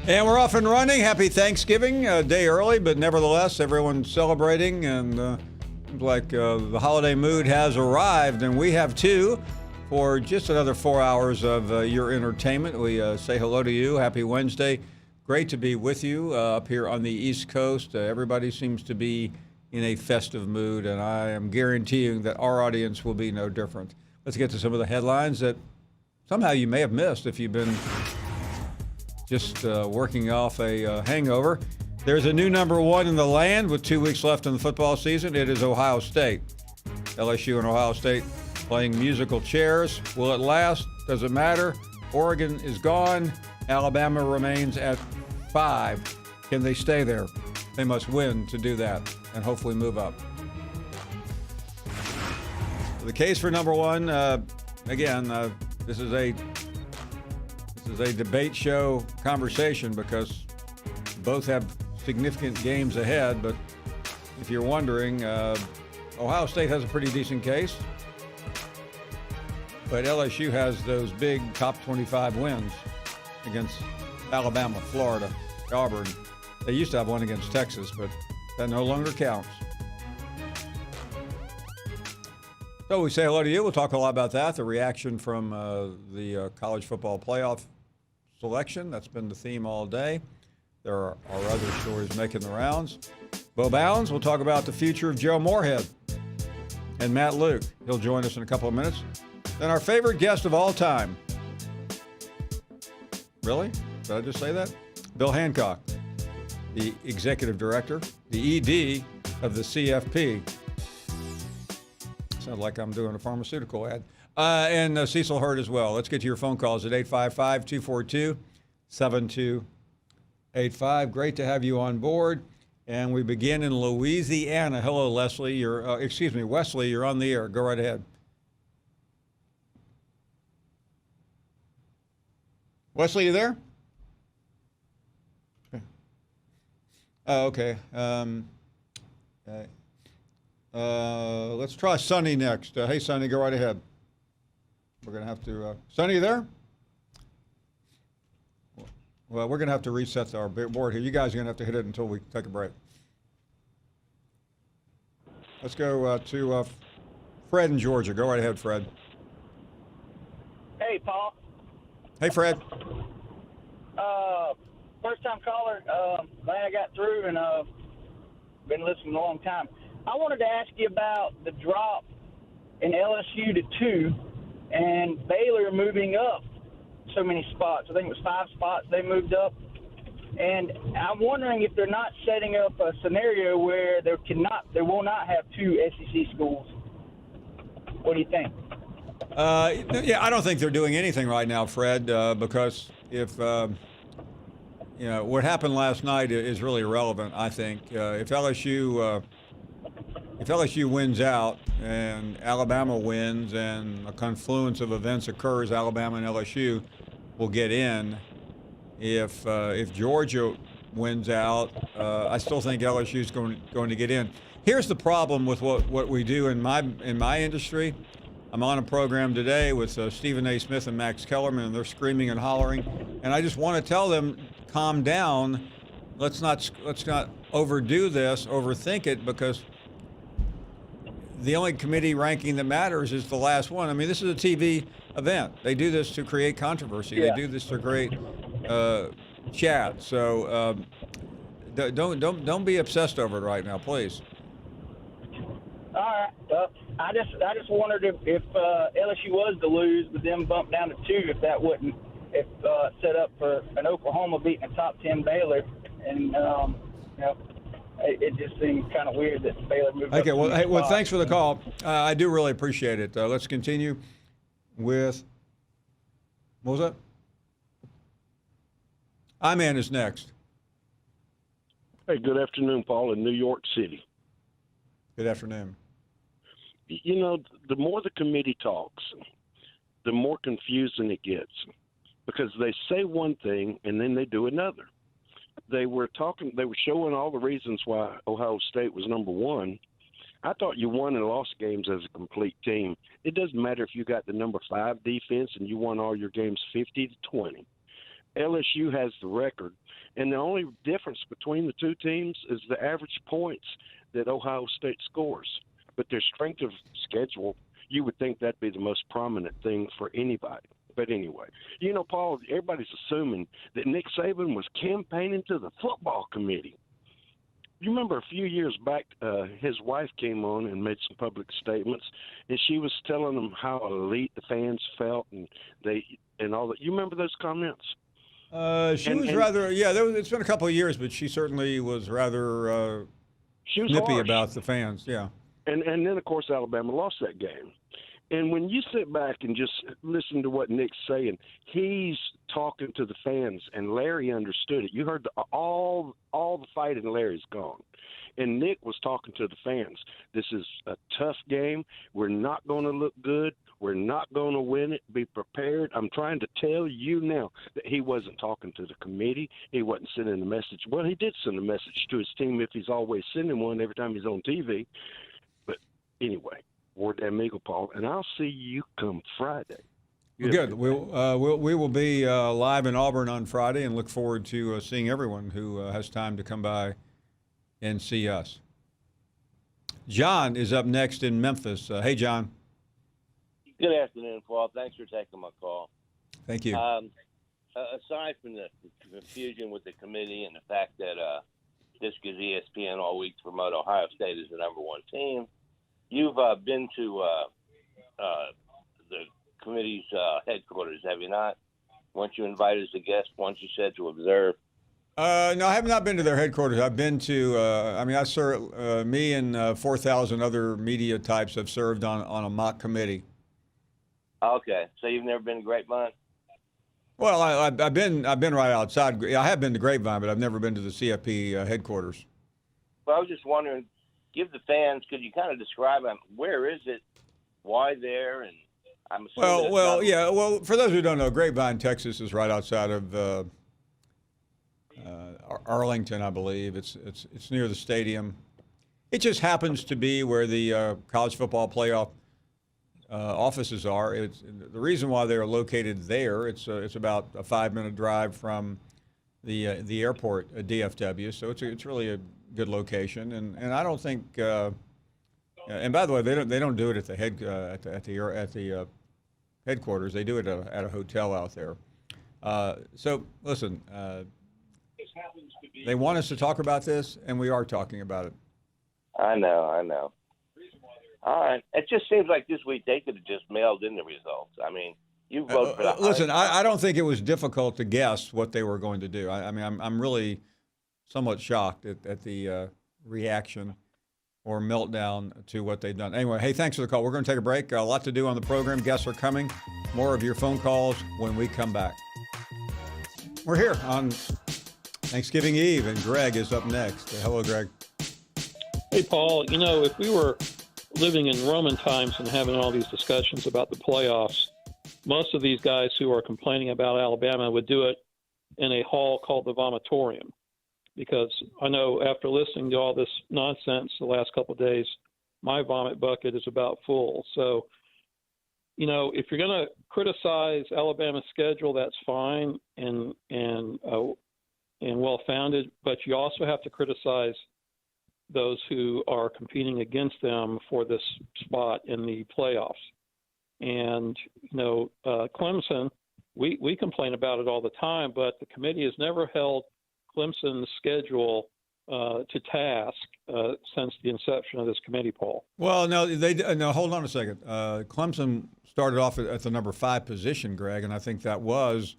And we're off and running. Happy Thanksgiving, a day early, but nevertheless, everyone's celebrating, and seems like the holiday mood has arrived, and we have too, for just another 4 hours of your entertainment. We say hello to you. Happy Wednesday. Great to be with you up here on the East Coast. Everybody seems to be in a festive mood, and I am guaranteeing that our audience will be no different. Let's get to some of the headlines that somehow you may have missed if you've been just working off a hangover. There's a new number one in the land with 2 weeks left in the football season. It is Ohio State. LSU and Ohio State playing musical chairs. Will it last? Does it matter? Oregon is gone. Alabama remains at 5. Can they stay there? They must win to do that and hopefully move up. The case for number one, again, this is a debate show conversation because both have significant games ahead. But if you're wondering, Ohio State has a pretty decent case, but LSU has those big top 25 wins against Alabama, Florida, Auburn. They used to have one against Texas, but that no longer counts. So we say hello to you. We'll talk a lot about that, the reaction from the college football playoff selection. That's been the theme all day. There are other stories making the rounds. Bo Bounds, we'll talk about the future of Joe Moorhead and Matt Luke. He'll join us in a couple of minutes. Then our favorite guest of all time. Really? Did I just say that? Bill Hancock, the executive director, the ED of the CFP. Sounds like I'm doing a pharmaceutical ad. And Cecil Hurd as well. Let's get to your phone calls at 855-242-7285. Great to have you on board. And we begin in Louisiana. Hello, Leslie. Wesley, you're on the air. Go right ahead. Wesley, you there? Oh, okay. Let's try Sonny next. Hey, Sonny, go right ahead. We're going to have to... Sonny, you there? Well, we're going to have to reset our board here. You guys are going to have to hit it until we take a break. Let's go to Fred in Georgia. Go right ahead, Fred. Hey, Paul. Hey, Fred. First-time caller. Glad I got through, and been listening a long time. I wanted to ask you about the drop in LSU to 2 and Baylor moving up so many spots. I think it was 5 spots they moved up. And I'm wondering if they're not setting up a scenario where they will not have 2 SEC schools. What do you think? Yeah, I don't think they're doing anything right now, Fred, because if what happened last night is really irrelevant. I think if LSU wins out and Alabama wins and a confluence of events occurs, Alabama and LSU will get in. If Georgia wins out, I still think LSU is going to get in. Here's the problem with what we do in my industry. I'm on a program today with Stephen A. Smith and Max Kellerman, and they're screaming and hollering. And I just want to tell them, calm down. Let's not overdo this, overthink it, because the only committee ranking that matters is the last one. I mean, this is a TV event. They do this to create controversy. Yeah. They do this to create chat. So don't be obsessed over it right now, please. All right. I just wondered if LSU was to lose, but then bump down to 2, if that wouldn't set up for an Oklahoma beating a top 10 Baylor, and it just seemed kind of weird that Baylor moved. Okay. Up Well, thanks for the call. I do really appreciate it. Let's continue with what was that? Iman is next. Hey, good afternoon, Paul, in New York City. Good afternoon. You know, the more the committee talks, the more confusing it gets, because they say one thing and then they do another. They were showing all the reasons why Ohio State was number one. I thought you won and lost games as a complete team. It doesn't matter if you got the number 5 defense and you won all your games 50-20. LSU has the record, and the only difference between the two teams is the average points that Ohio State scores. But their strength of schedule, you would think that'd be the most prominent thing for anybody. But anyway, Paul, everybody's assuming that Nick Saban was campaigning to the football committee. You remember a few years back, his wife came on and made some public statements, and she was telling them how elite the fans felt and all that. You remember those comments? She was rather, it's been a couple of years, but she certainly was rather she was snippy harsh about the fans, yeah. And then, of course, Alabama lost that game. And when you sit back and just listen to what Nick's saying, he's talking to the fans, and Larry understood it. You heard all the fight, and Larry's gone. And Nick was talking to the fans. This is a tough game. We're not going to look good. We're not going to win it. Be prepared. I'm trying to tell you now that he wasn't talking to the committee. He wasn't sending a message. Well, he did send a message to his team if he's always sending one every time he's on TV. But anyway, Ward Damn Eagle, Paul, and I'll see you come Friday. Good. We will be live in Auburn on Friday and look forward to seeing everyone who has time to come by and see us. John is up next in Memphis. Hey, John. Good afternoon, Paul. Thanks for taking my call. Thank you. Aside from the confusion with the committee and the fact that this gives ESPN all week to promote Ohio State as the number one team, you've been to the committee's headquarters, have you not? Weren't you invited as a guest? Weren't you said to observe? No, I have not been to their headquarters. I've been to, I served, me and 4,000 other media types have served on a mock committee. Okay, so you've never been to Grapevine? Well, I've been right outside. I have been to Grapevine, but I've never been to the CFP headquarters. Well, I was just wondering, give the fans, could you kind of describe where is it, why there, and I'm assuming Well, for those who don't know, Grapevine, Texas is right outside of Arlington, I believe. It's near the stadium. It just happens to be where the college football playoff offices are. It's the reason why they're located there. It's about a 5-minute drive from the airport at DFW, so it's really a good location. And I don't think. And by the way, they don't do it at the headquarters. They do it at a hotel out there. So listen, they want us to talk about this, and we are talking about it. I know. All right. It just seems like this week they could have just mailed in the results. I mean, you voted for the listen, I don't think it was difficult to guess what they were going to do. I mean, I'm really somewhat shocked at the reaction or meltdown to what they've done. Anyway, hey, thanks for the call. We're going to take a break. A lot to do on the program. Guests are coming. More of your phone calls when we come back. We're here on Thanksgiving Eve, and Greg is up next. Hello, Greg. Hey, Paul. If we were living in Roman times and having all these discussions about the playoffs, most of these guys who are complaining about Alabama would do it in a hall called the vomitorium. Because I know after listening to all this nonsense the last couple of days, my vomit bucket is about full. So, if you're going to criticize Alabama's schedule, that's fine and well-founded, but you also have to criticize those who are competing against them for this spot in the playoffs. And, Clemson, we complain about it all the time, but the committee has never held Clemson's schedule to task since the inception of this committee, Paul. Well, no, hold on a second. Clemson started off at the number 5 position, Greg, and I think that was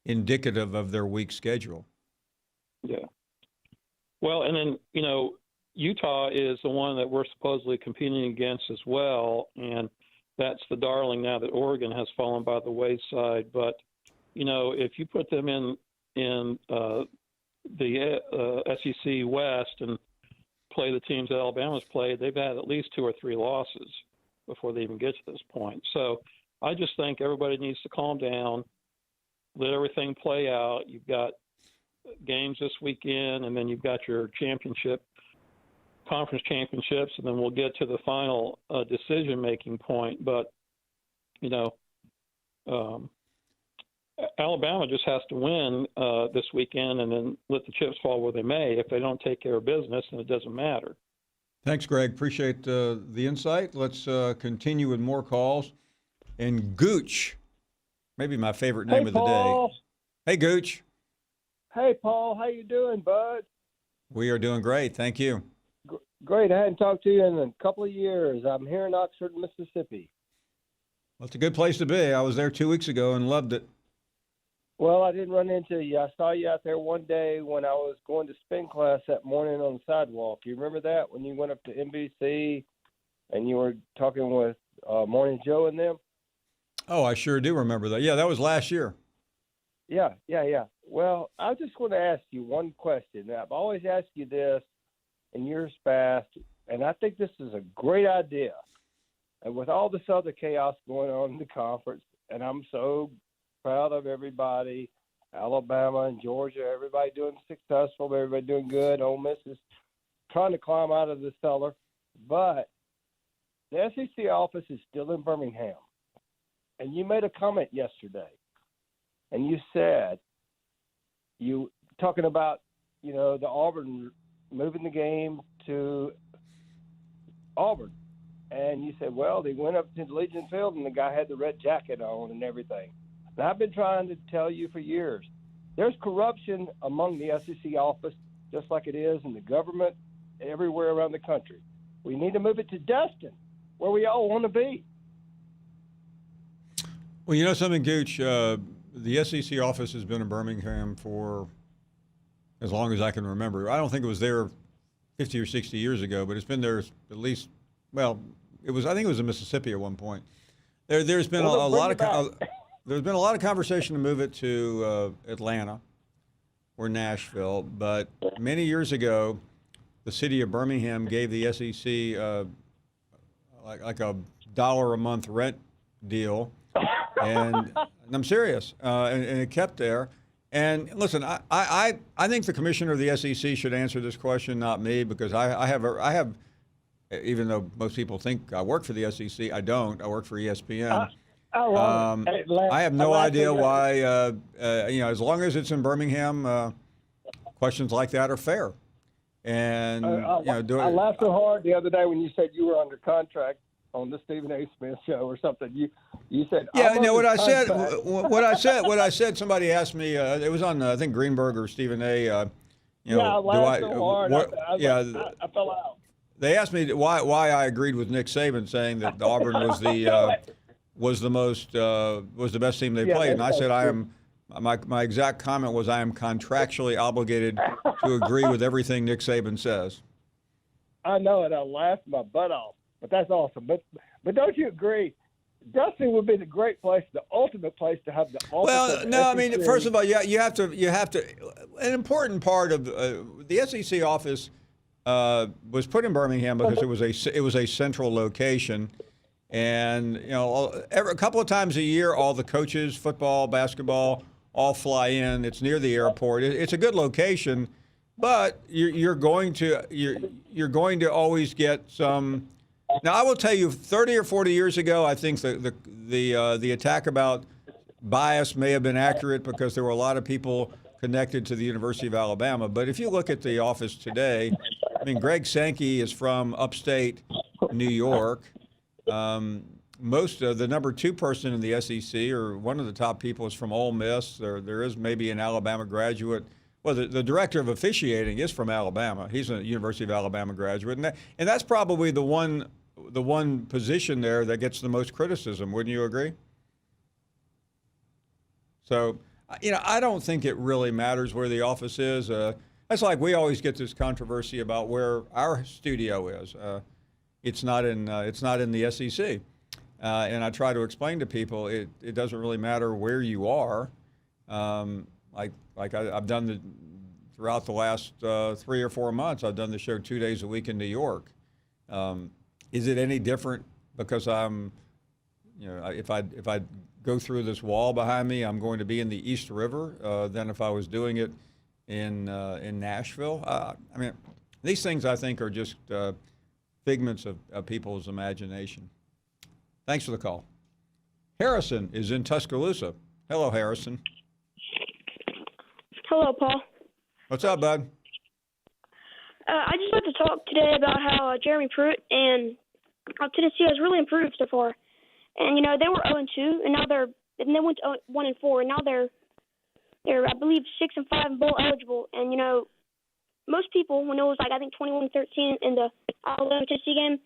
indicative of their weak schedule. Yeah. Well, and then, Utah is the one that we're supposedly competing against as well, and that's the darling now that Oregon has fallen by the wayside. But, if you put them in the SEC West and play the teams that Alabama's played, they've had at least 2 or 3 losses before they even get to this point. So I just think everybody needs to calm down, let everything play out. You've got games this weekend, and then you've got your conference championships, and then we'll get to the final decision-making point. But, Alabama just has to win this weekend and then let the chips fall where they may. If they don't take care of business, then it doesn't matter. Thanks, Greg. Appreciate the insight. Let's continue with more calls. And Gooch, maybe my favorite name of the Paul. day. Hey, Gooch. Hey, Paul. How you doing, bud? We are doing great. Thank you. Great. I hadn't talked to you in a couple of years. I'm here in Oxford, Mississippi. Well, it's a good place to be. I was there 2 weeks ago and loved it. Well, I didn't run into you. I saw you out there one day when I was going to spin class that morning on the sidewalk. You remember that when you went up to NBC and you were talking with Morning Joe and them? Oh, I sure do remember that. Yeah, that was last year. Yeah. Well, I just want to ask you one question. I've always asked you this in years past, and I think this is a great idea. And with all this other chaos going on in the conference, and I'm so proud of everybody, Alabama and Georgia, everybody doing successful, everybody doing good. Ole Miss is trying to climb out of the cellar. But the SEC office is still in Birmingham. And you made a comment yesterday, and you said, you talking about, the Auburn moving the game to Auburn. And you said, well, they went up to the Legion Field and the guy had the red jacket on and everything. And I've been trying to tell you for years, there's corruption among the SEC office, just like it is in the government everywhere around the country. We need to move it to Destin, where we all want to be. Well, you know something, Gooch? The SEC office has been in Birmingham for as long as I can remember. I don't think it was there 50 or 60 years ago, but it's been there at least, well, I think it was in Mississippi at one point. There's been a lot of conversation to move it to Atlanta or Nashville, but many years ago, the city of Birmingham gave the SEC like a $1 a month rent deal, and I'm serious, and it kept there. And listen, I think the commissioner of the SEC should answer this question, not me, because I have. Even though most people think I work for the SEC, I don't. I work for ESPN. I have no idea why. As long as it's in Birmingham, questions like that are fair. And I laughed so hard the other day when you said you were under contract on the Stephen A. Smith show or something. You said, yeah, what I said. What I said. Somebody asked me. It was on I think Greenberg or Stephen A. I laughed so hard. I fell out. They asked me why I agreed with Nick Saban, saying that Auburn was the best team they played, and I said my exact comment was I am contractually obligated to agree with everything Nick Saban says. I know it. I laughed my butt off, but that's awesome. But don't you agree? Dustin would be the great place, the ultimate place to have the office. Well, no, I mean, first of all, you have to. An important part of the SEC office. Was put in Birmingham because it was a central location, and a couple of times a year, all the coaches, football, basketball, all fly in. It's near the airport. It's a good location, but you're going to always get some. Now, I will tell you, 30 or 40 years ago, I think the attack about bias may have been accurate because there were a lot of people connected to the University of Alabama. But if you look at the office today, I mean, Greg Sankey is from upstate New York. Most of the number 2 person in the SEC, or one of the top people, is from Ole Miss. There is maybe an Alabama graduate. Well, the director of officiating is from Alabama. He's a University of Alabama graduate, and that's probably the one position there that gets the most criticism. Wouldn't you agree? So, I don't think it really matters where the office is. That's like we always get this controversy about where our studio is. It's not in the SEC, and I try to explain to people it doesn't really matter where you are. I've done throughout the last 3 or 4 months. I've done the show 2 days a week in New York. Is it any different because I'm, if I go through this wall behind me, I'm going to be in the East River than if I was doing it in Nashville? I mean, these things I think are just figments of people's imagination. Thanks for the call. Harrison is in Tuscaloosa. Hello, Harrison. Hello, Paul. What's up, bud? I just like to talk today about how Jeremy Pruitt and Tennessee has really improved so far. And they were 0-2, and now they went to 1-4, and now they're I believe 6-5 and bowl eligible. And most people, when it was I think 21-13 in the Alabama Tennessee game,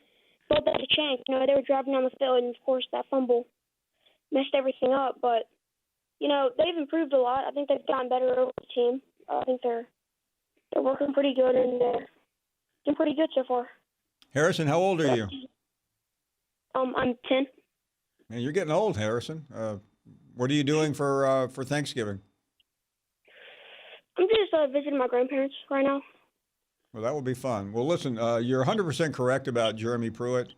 thought that had changed. They were driving down the field, and of course that fumble messed everything up. But they've improved a lot. I think they've gotten better over the team. I think they're working pretty good, and they're doing pretty good so far. Harrison, how old are you? I'm 10. Man, you're getting old, Harrison. What are you doing for Thanksgiving? I'm just visiting my grandparents right now. Well, that will be fun. Well, listen, you're 100% correct about Jeremy Pruitt.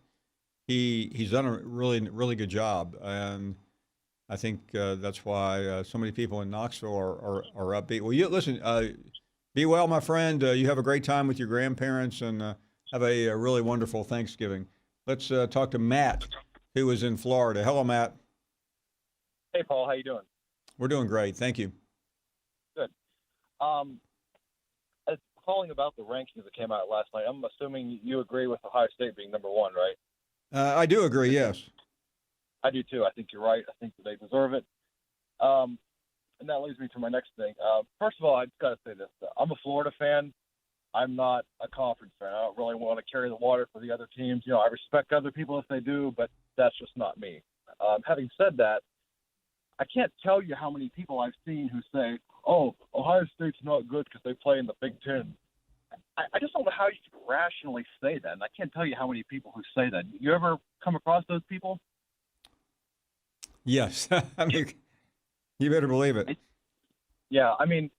He's done a really good job, and I think that's why so many people in Knoxville are upbeat. Well, listen. Be well, my friend. You have a great time with your grandparents, and have a really wonderful Thanksgiving. Let's talk to Matt, who is in Florida. Hello, Matt. Hey, Paul. How you doing? We're doing great. Thank you. Good. As calling about the rankings that came out last night, I'm assuming you agree with Ohio State being number one, right? I do agree, yes. I do, too. I think you're right. I think that they deserve it. And that leads me to my next thing. First of all, I just got to say this. I'm a Florida fan. I'm not a conference fan. I don't really want to carry the water for the other teams. I respect other people if they do, but that's just not me. Having said that, I can't tell you how many people I've seen who say, oh, Ohio State's not good because they play in the Big Ten. I just don't know how you can rationally say that, and I can't tell you how many people who say that. You ever come across those people? Yes. I mean, you better believe it. Yeah, I mean,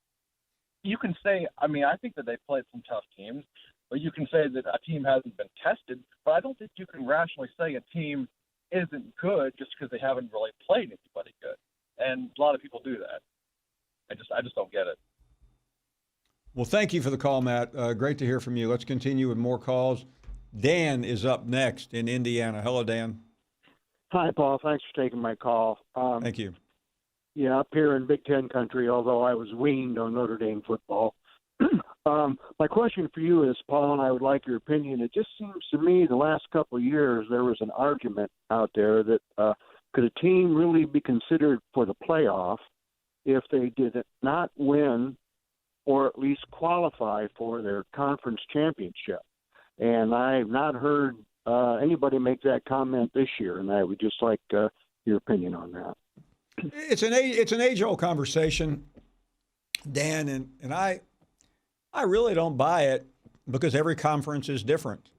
you can say, I think that they played some tough teams, but you can say that a team hasn't been tested, but I don't think you can rationally say a team isn't good just because they haven't really played anybody good. And a lot of people do that. I just don't get it. Well, thank you for the call, Matt. Great to hear from you. Let's continue with more calls. Dan is up next in Indiana. Hello, Dan. Hi, Paul. Thanks for taking my call. Thank you. Yeah, up here in Big Ten country, although I was weaned on Notre Dame football. My question for you is, Paul, and I would like your opinion. It just seems to me the last couple of years there was an argument out there that could a team really be considered for the playoff if they did not win or at least qualify for their conference championship. And I've not heard anybody make that comment this year, and I would just like your opinion on that. It's an age-old conversation, Dan, and I really don't buy it because every conference is different.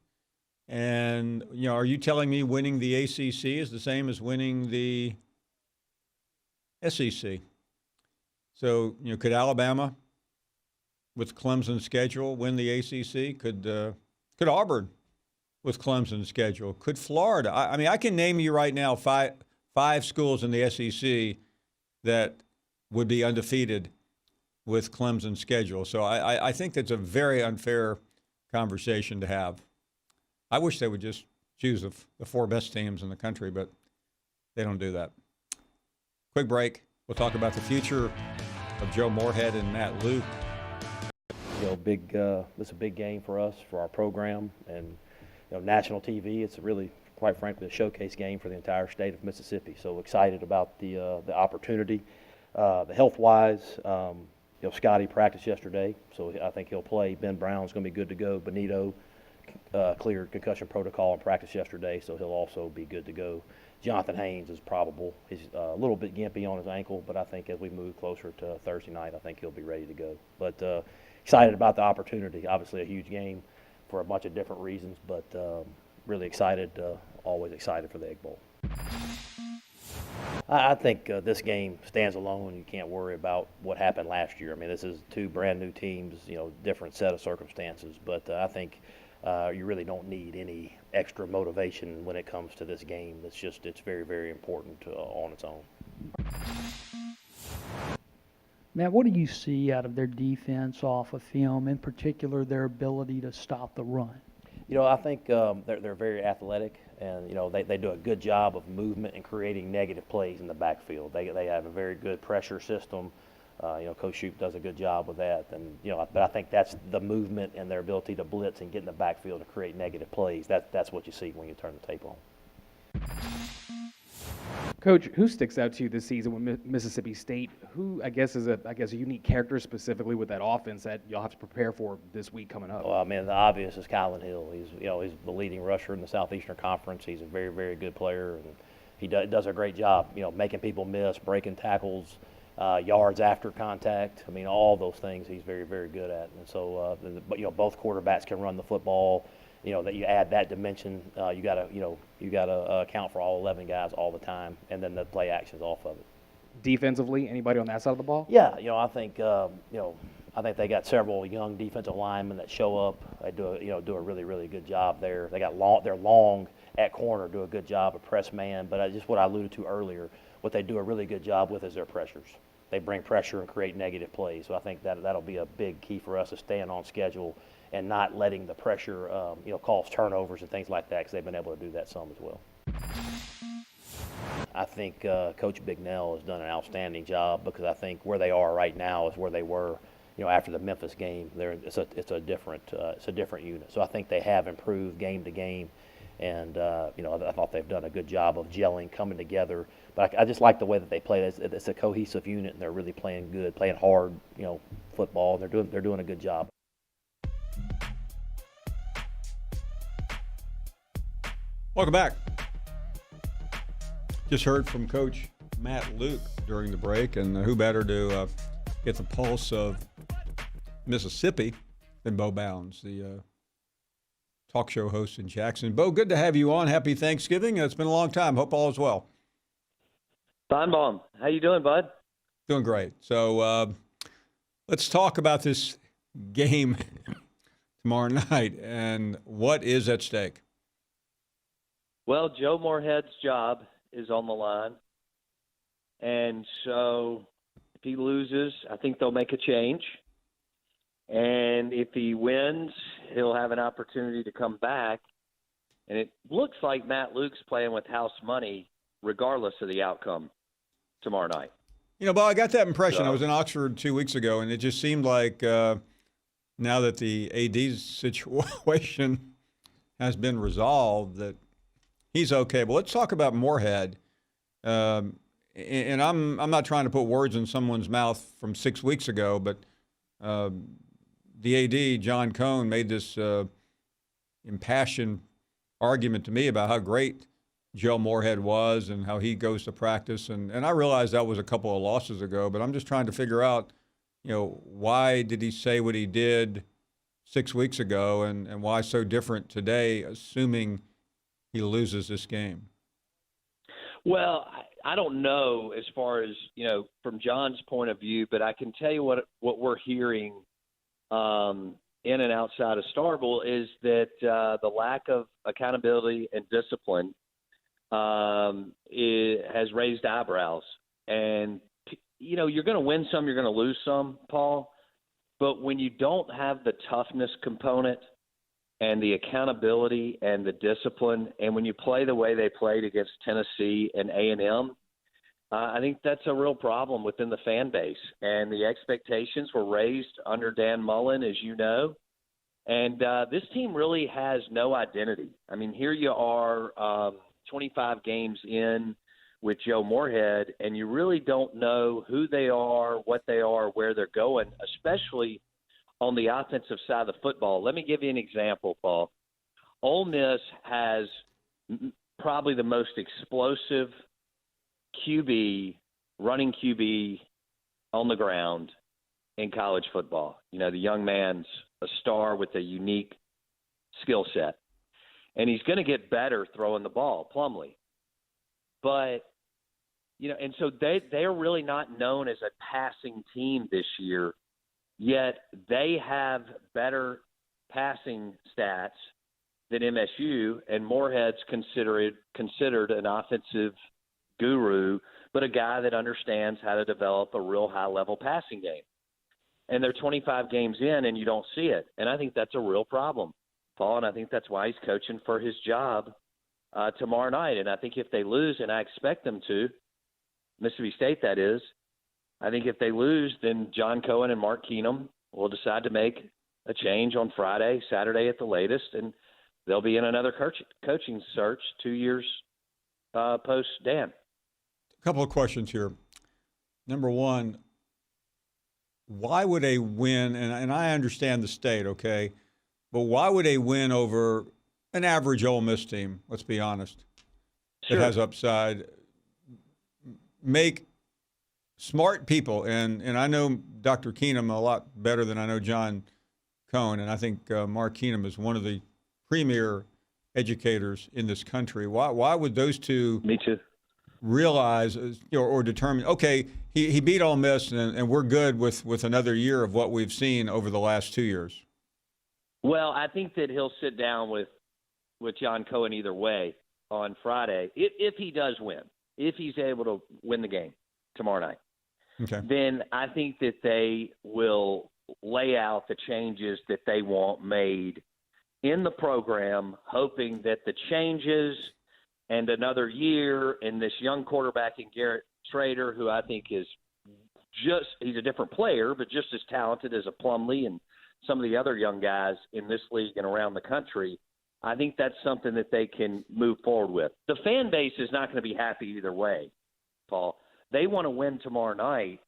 And are you telling me winning the ACC is the same as winning the SEC? So could Alabama, with Clemson's schedule, win the ACC? Could Auburn, with Clemson's schedule? Could Florida? I mean, I can name you right now five schools in the SEC that would be undefeated with Clemson's schedule. So I think that's a very unfair conversation to have. I wish they would just choose the four best teams in the country, but they don't do that. Quick break. We'll talk about the future of Joe Moorhead and Matt Luke. This is a big game for us, for our program, and national TV. It's really, quite frankly, a showcase game for the entire state of Mississippi. So excited about the opportunity. The health-wise, Scotty practiced yesterday, so I think he'll play. Ben Brown's going to be good to go. Benito cleared concussion protocol and practiced yesterday, so he'll also be good to go. Jonathan Haynes is probable. He's a little bit gimpy on his ankle, but I think as we move closer to Thursday night, I think he'll be ready to go. But excited about the opportunity. Obviously a huge game for a bunch of different reasons, but really excited, always excited for the Egg Bowl. I think this game stands alone. You can't worry about what happened last year. I mean, this is two brand new teams, different set of circumstances, but I think you really don't need any extra motivation when it comes to this game. It's very, very important on its own. Matt, what do you see out of their defense off of film, in particular their ability to stop the run? I think they're very athletic. And, they do a good job of movement and creating negative plays in the backfield. They have a very good pressure system. Coach Shoup does a good job with that. And, but I think that's the movement and their ability to blitz and get in the backfield and create negative plays. That's what you see when you turn the tape on. Coach, who sticks out to you this season with Mississippi State? Who, I guess, is a unique character specifically with that offense that you'll have to prepare for this week coming up? Well, the obvious is Kylan Hill. He's the leading rusher in the Southeastern Conference. He's a very, very good player, and he does a great job, making people miss, breaking tackles, yards after contact. All those things he's very, very good at. And so, both quarterbacks can run the football. That you add that dimension, you gotta account for all 11 guys all the time, and then the play actions off of it. Defensively, anybody on that side of the ball? Yeah, I think they got several young defensive linemen that show up. They do a really, really good job there. They're long at corner, do a good job of press man. But just what I alluded to earlier, what they do a really good job with is their pressures. They bring pressure and create negative plays. So I think that'll be a big key for us, is staying on schedule and not letting the pressure, cause turnovers and things like that, because they've been able to do that some as well. I think Coach Bignell has done an outstanding job, because I think where they are right now is where they were, after the Memphis game. It's a different unit. So I think they have improved game to game, and I thought they've done a good job of gelling, coming together. But I just like the way that they play. It's a cohesive unit, and they're really playing good, playing hard, football. They're doing a good job. Welcome back. Just heard from Coach Matt Luke during the break, and who better to get the pulse of Mississippi than Bo Bounds, the talk show host in Jackson. Bo, good to have you on. Happy Thanksgiving. It's been a long time. Hope all is well. Finebaum, how you doing, bud? Doing great. So let's talk about this game tomorrow night and what is at stake. Well, Joe Moorhead's job is on the line. And so if he loses, I think they'll make a change. And if he wins, he'll have an opportunity to come back. And it looks like Matt Luke's playing with house money regardless of the outcome tomorrow night. Bo, I got that impression. I was in Oxford 2 weeks ago, and it just seemed like now that the AD situation has been resolved, that he's okay. But let's talk about Moorhead. And I'm not trying to put words in someone's mouth from 6 weeks ago, but the AD, John Cohn, made this impassioned argument to me about how great Joe Moorhead was and how he goes to practice. And I realized that was a couple of losses ago, but I'm just trying to figure out, why did he say what he did 6 weeks ago and why so different today, assuming he loses this game? Well, I don't know as far as, from John's point of view, but I can tell you what we're hearing in and outside of Starkville is that the lack of accountability and discipline has raised eyebrows. And, you're going to win some, you're going to lose some, Paul. But when you don't have the toughness component and the accountability and the discipline, and when you play the way they played against Tennessee and A&M, I think that's a real problem within the fan base. And the expectations were raised under Dan Mullen, as you know. And this team really has no identity. I mean, here you are 25 games in with Joe Moorhead, and you really don't know who they are, what they are, where they're going, especially on the offensive side of the football. Let me give you an example, Paul. Ole Miss has probably the most explosive running QB on the ground in college football. The young man's a star with a unique skill set. And he's going to get better throwing the ball, Plumlee. But, and so they're really not known as a passing team this year, yet they have better passing stats than MSU, and Moorhead's considered an offensive guru, but a guy that understands how to develop a real high-level passing game. And they're 25 games in, and you don't see it. And I think that's a real problem, Paul, and I think that's why he's coaching for his job tomorrow night. And I think if they lose, and I expect them to, Mississippi State that is, I think if they lose, then John Cohen and Mark Keenum will decide to make a change on Friday, Saturday at the latest, and they'll be in another coaching search 2 years post Dan. A couple of questions here. Number one, why would a win, and I understand the state, okay, but why would a win over an average Ole Miss team, let's be honest, Sure. that has upside, make smart people, and I know Dr. Keenum a lot better than I know John Cohen, and I think Mark Keenum is one of the premier educators in this country. Why would those two Me too. realize or determine, okay, he beat Ole Miss, and we're good with another year of what we've seen over the last 2 years? Well, I think that he'll sit down with John Cohen either way on Friday, if he does win, if he's able to win the game tomorrow night. Okay. Then I think that they will lay out the changes that they want made in the program, hoping that the changes and another year and this young quarterback in Garrett Trader, who I think is he's a different player, but just as talented as a Plumlee and some of the other young guys in this league and around the country, I think that's something that they can move forward with. The fan base is not going to be happy either way, Paul. They want to win tomorrow night,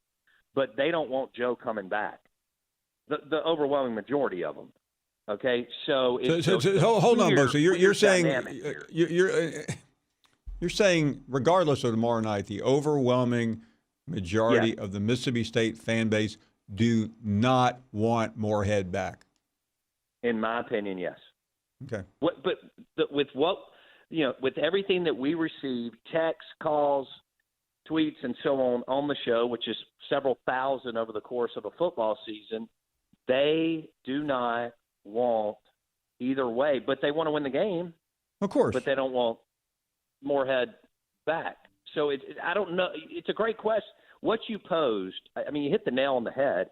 but they don't want Joe coming back. The overwhelming majority of them. Okay, so hold on, Bo. So you're saying here. you're saying regardless of tomorrow night, the overwhelming majority of the Mississippi State fan base do not want Moorhead back. In my opinion, yes. Okay. With everything that we receive, texts, calls, tweets, and so on the show, which is several thousand over the course of a football season, they do not want either way, but they want to win the game. Of course. But they don't want Moorhead back. So I don't know. It's a great question. What you posed, I mean, you hit the nail on the head.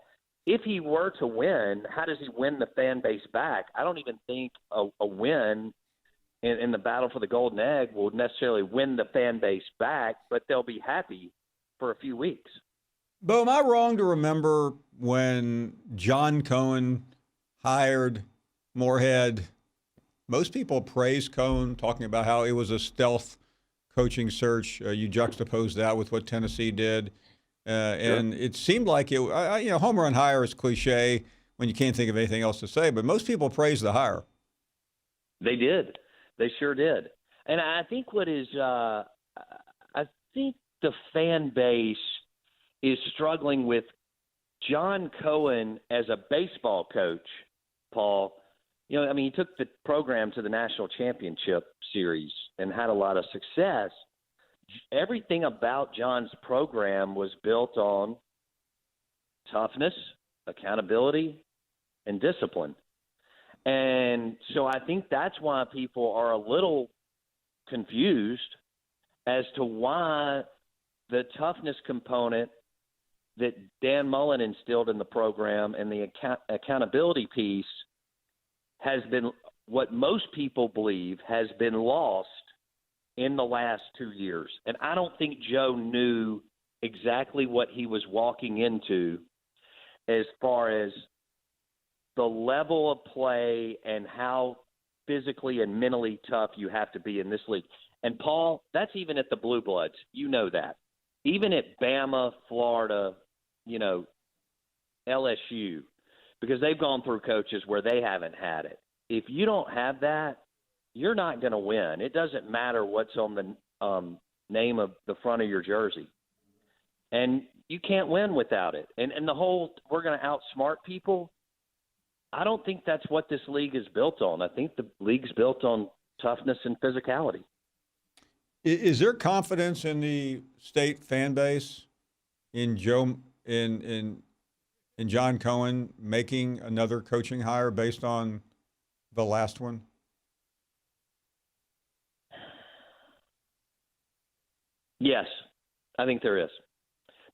If he were to win, how does he win the fan base back? I don't even think a win in the battle for the golden egg will necessarily win the fan base back, but they'll be happy for a few weeks. Bo, am I wrong to remember when John Cohen hired Moorhead? Most people praised Cohen, talking about how it was a stealth coaching search. You juxtapose that with what Tennessee did. And it seemed like home run hire is cliche when you can't think of anything else to say, but most people praised the hire. They did. They sure did. And I think I think the fan base is struggling with John Cohen as a baseball coach, Paul. He took the program to the national championship series and had a lot of success. Everything about John's program was built on toughness, accountability, and discipline. And so I think that's why people are a little confused as to why the toughness component that Dan Mullen instilled in the program and the accountability piece has been, what most people believe, has been lost in the last 2 years. And I don't think Joe knew exactly what he was walking into as far as the level of play and how physically and mentally tough you have to be in this league. And, Paul, that's even at the Blue Bloods. You know that. Even at Bama, Florida, LSU, because they've gone through coaches where they haven't had it. If you don't have that, you're not going to win. It doesn't matter what's on the name of the front of your jersey. And you can't win without it. And the whole we're going to outsmart people, I don't think that's what this league is built on. I think the league's built on toughness and physicality. Is there confidence in the state fan base in John Cohen making another coaching hire based on the last one? Yes, I think there is.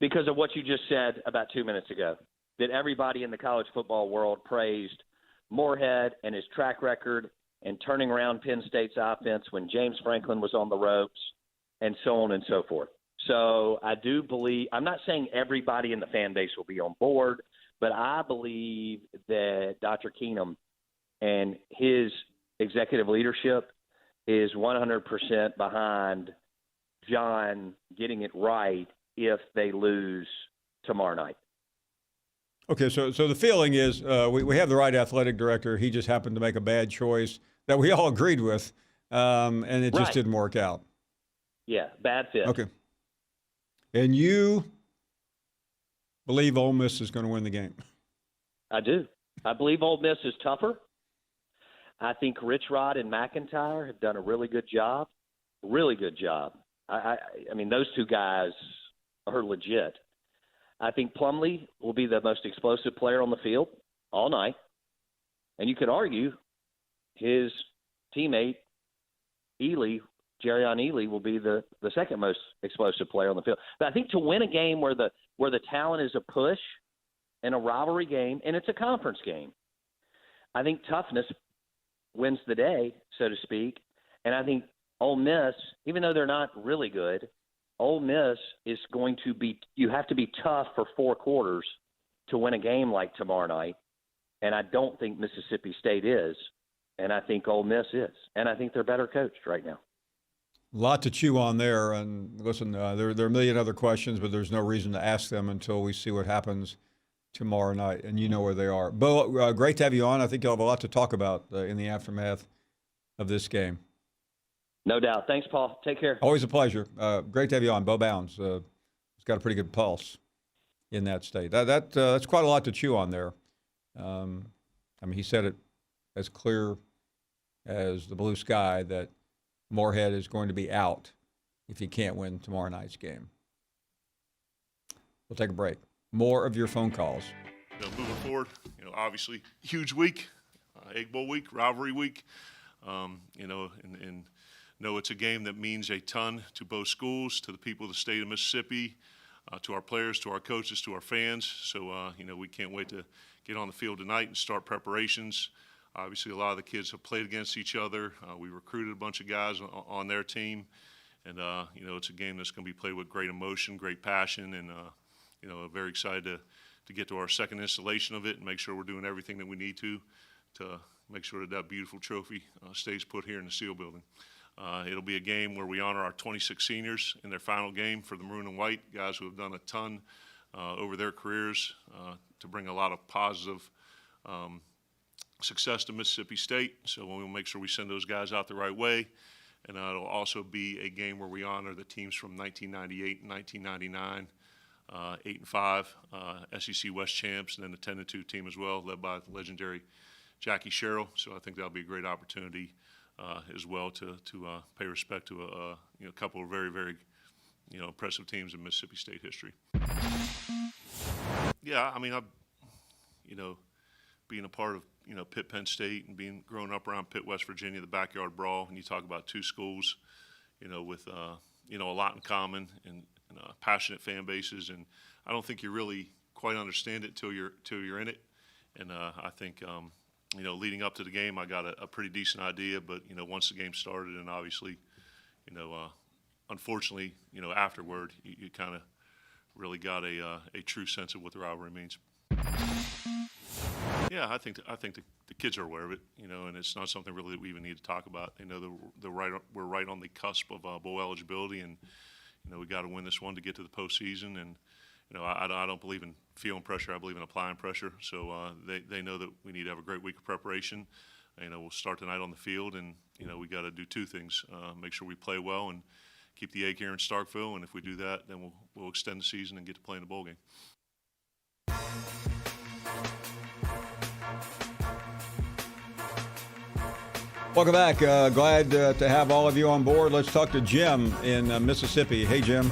Because of what you just said about 2 minutes ago, that everybody in the college football world praised Moorhead and his track record and turning around Penn State's offense when James Franklin was on the ropes, and so on and so forth. So I do believe – I'm not saying everybody in the fan base will be on board, but I believe that Dr. Keenum and his executive leadership is 100% behind John getting it right if they lose tomorrow night. Okay, so the feeling is we have the right athletic director. He just happened to make a bad choice that we all agreed with, and it just didn't work out. Yeah, bad fit. Okay. And you believe Ole Miss is going to win the game? I do. I believe Ole Miss is tougher. I think Rich Rod and McIntyre have done a really good job. Really good job. I mean, those two guys are legit. I think Plumlee will be the most explosive player on the field all night. And you could argue his teammate, Jerrion Ely, will be the second most explosive player on the field. But I think to win a game where the talent is a push in a rivalry game, and it's a conference game, I think toughness wins the day, so to speak. And I think Ole Miss, even though they're not really good, Ole Miss is going to be – you have to be tough for 4 quarters to win a game like tomorrow night. And I don't think Mississippi State is, and I think Ole Miss is. And I think they're better coached right now. A lot to chew on there. And listen, there are a million other questions, but there's no reason to ask them until we see what happens tomorrow night. And you know where they are. Bo, great to have you on. I think you'll have a lot to talk about in the aftermath of this game. No doubt. Thanks, Paul. Take care. Always a pleasure. Great to have you on. Bo Bounds. He's got a pretty good pulse in that state. That's quite a lot to chew on there. I mean, he said it as clear as the blue sky that Moorhead is going to be out if he can't win tomorrow night's game. We'll take a break. More of your phone calls. Moving forward, obviously, huge week, Egg Bowl week, rivalry week. And know it's a game that means a ton to both schools, to the people of the state of Mississippi, to our players, to our coaches, to our fans. So, we can't wait to get on the field tonight and start preparations. Obviously, a lot of the kids have played against each other. We recruited a bunch of guys on their team. And, it's a game that's going to be played with great emotion, great passion, and, very excited to get to our second installation of it and make sure we're doing everything that we need to make sure that beautiful trophy stays put here in the Seal Building. It'll be a game where we honor our 26 seniors in their final game for the Maroon and White, guys who have done a ton over their careers to bring a lot of positive success to Mississippi State. So we'll make sure we send those guys out the right way. And it'll also be a game where we honor the teams from 1998 and 1999, 8-5 SEC West champs, and then the 10-2 team as well, led by the legendary Jackie Sherrill. So I think that'll be a great opportunity as well to pay respect to a couple of very, very impressive teams in Mississippi State history. Yeah, I mean, being a part of Pitt, Penn State, and growing up around Pitt, West Virginia, the backyard brawl, and you talk about two schools, with a lot in common and passionate fan bases, and I don't think you really quite understand it till you're in it, and I think. Leading up to the game, I got a pretty decent idea, but, once the game started and obviously, unfortunately, afterward, you kind of really got a true sense of what the rivalry means. Yeah, I think the kids are aware of it, and it's not something really that we even need to talk about. They know that we're right on the cusp of bowl eligibility, and, we got to win this one to get to the postseason, and, I don't believe in feeling pressure. I believe in applying pressure. So they know that we need to have a great week of preparation. We'll start tonight on the field, and, we got to do two things. Make sure we play well and keep the egg here in Starkville. And if we do that, then we'll extend the season and get to play in the bowl game. Welcome back. Glad to have all of you on board. Let's talk to Jim in Mississippi. Hey, Jim.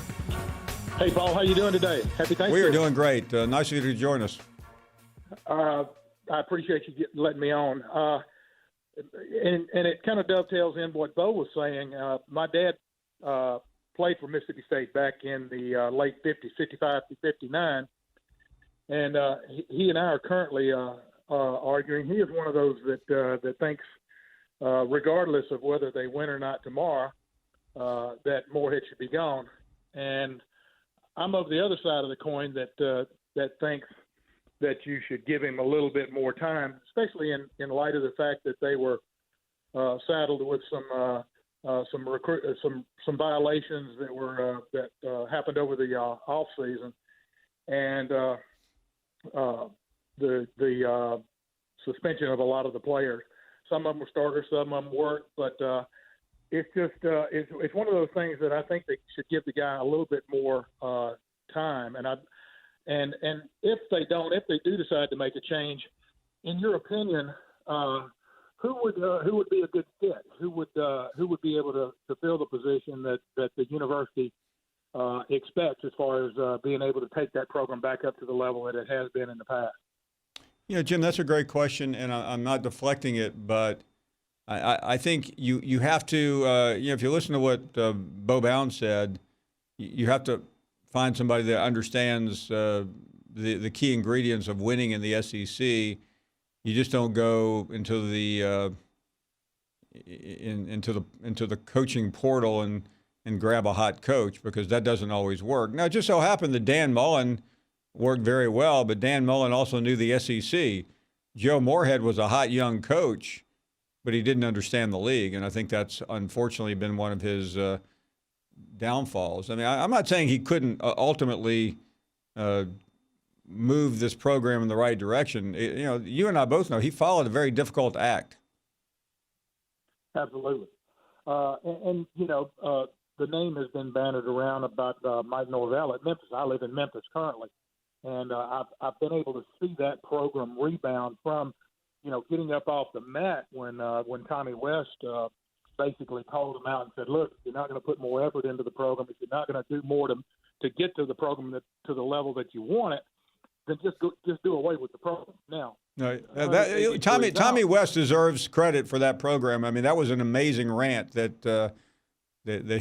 Hey, Paul, how you doing today? Happy Thanksgiving. We are doing great. Nice of you to join us. I appreciate you letting me on. And it kind of dovetails in what Bo was saying. My dad played for Mississippi State back in the late 50s, 55 to 59. And he and I are currently arguing. He is one of those that thinks regardless of whether they win or not tomorrow, that Moorhead should be gone. And I'm of the other side of the coin that thinks that you should give him a little bit more time, especially in light of the fact that they were saddled with some violations that happened over the off season, and the suspension of a lot of the players. Some of them were starters, some of them weren't, but it's just it's one of those things that I think they should give the guy a little bit more time. And if they do decide to make a change, in your opinion, who would be a good fit? Who would be able to fill the position that the university expects as far as being able to take that program back up to the level that it has been in the past? Jim, that's a great question, and I'm not deflecting it, but I think you have to, if you listen to what Bo Bound said, you have to find somebody that understands the key ingredients of winning in the SEC. You just don't go into the into the coaching portal and grab a hot coach, because that doesn't always work. Now, it just so happened that Dan Mullen worked very well, but Dan Mullen also knew the SEC. Joe Moorhead was a hot young coach, but he didn't understand the league, and I think that's unfortunately been one of his downfalls. I mean, I'm not saying he couldn't ultimately move this program in the right direction. You and I both know he followed a very difficult act. Absolutely. The name has been bandied around about Mike Norvell at Memphis. I live in Memphis currently, and I've been able to see that program rebound from, getting up off the mat when Tommy West basically called him out and said, "Look, you're not going to put more effort into the program. If you're not going to do more to get to the program to the level that you want it, then just do away with the program." Now, Tommy West deserves credit for that program. I mean, that was an amazing rant that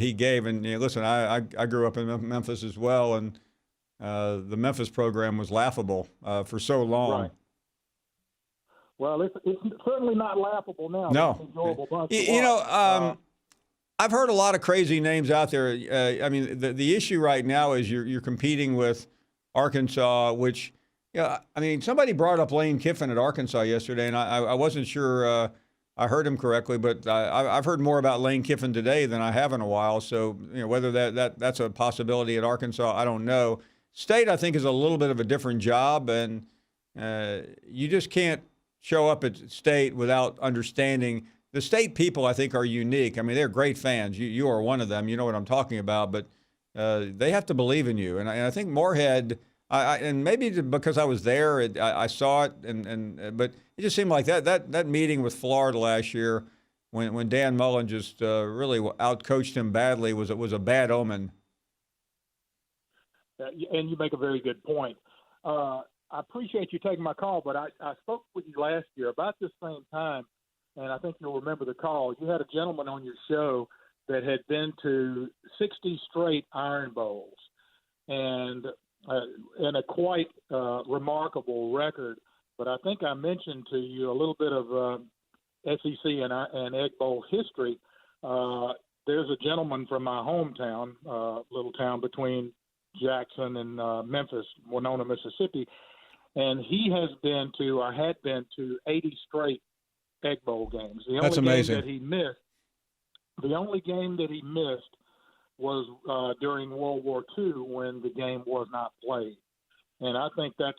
he gave. And listen, I grew up in Memphis as well, and the Memphis program was laughable for so long. Right. Well, it's certainly not laughable now. No. It's an enjoyable bunch to watch. I've heard a lot of crazy names out there. I mean, the issue right now is you're competing with Arkansas, which, somebody brought up Lane Kiffin at Arkansas yesterday, and I wasn't sure I heard him correctly, but I've heard more about Lane Kiffin today than I have in a while. So, whether that's a possibility at Arkansas, I don't know. State, I think, is a little bit of a different job, and you just can't show up at State without understanding. The State people, I think, are unique. I mean, they're great fans. You are one of them. You know what I'm talking about. But they have to believe in you. And I think Moorhead, and maybe because I was there, I saw it. But it just seemed like that meeting with Florida last year, when Dan Mullen just really outcoached him badly, was a bad omen. And you make a very good point. I appreciate you taking my call, but I spoke with you last year about this same time, and I think you'll remember the call. You had a gentleman on your show that had been to 60 straight Iron Bowls, and a quite remarkable record. But I think I mentioned to you a little bit of SEC and Egg Bowl history. There's a gentleman from my hometown, little town between Jackson and Memphis, Winona, Mississippi, and he has been to, or had been to, 80 straight Egg Bowl games. That's amazing. The only game that he missed was during World War II, when the game was not played. And I think that's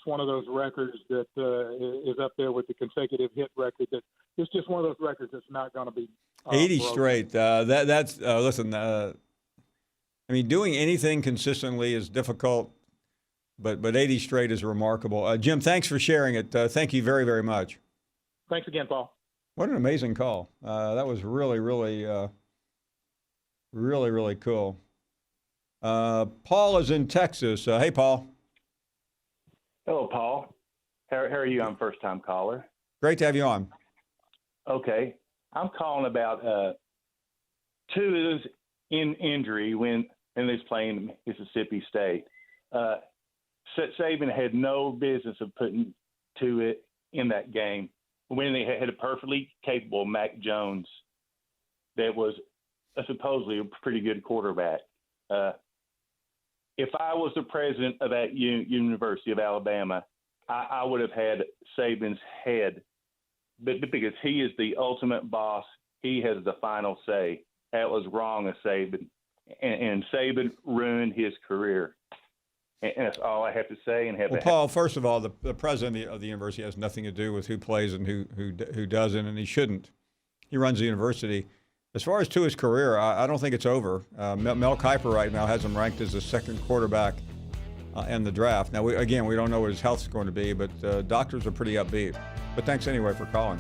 one of those records that is up there with the consecutive hit record. That it's just one of those records that's not going to be 80 broken. straight. That's listen. I mean, doing anything consistently is difficult, but 80 straight is remarkable. Jim, thanks for sharing it. Thank you very, very much. Thanks again, Paul. What an amazing call. That was really, really, really, really cool. Paul is in Texas. Hey, Paul. Hello, Paul. How are you? I'm a first-time caller. Great to have you on. Okay. I'm calling about Tua's injury when he was playing Mississippi State. Saban had no business of putting Tua in that game. when they had a perfectly capable Mac Jones that was supposedly a pretty good quarterback. If I was the president of that University of Alabama, I would have had Saban's head, but because he is the ultimate boss, he has the final say. That was wrong of Saban, and Saban ruined his career. And that's all I have to say. And well, Paul, first of all, the president of the university has nothing to do with who plays and who doesn't, and he shouldn't. He runs the university. As far as to his career, I don't think it's over. Mel Kiper right now has him ranked as the second quarterback in the draft. Now, we don't know what his health's going to be, but doctors are pretty upbeat. But thanks anyway for calling.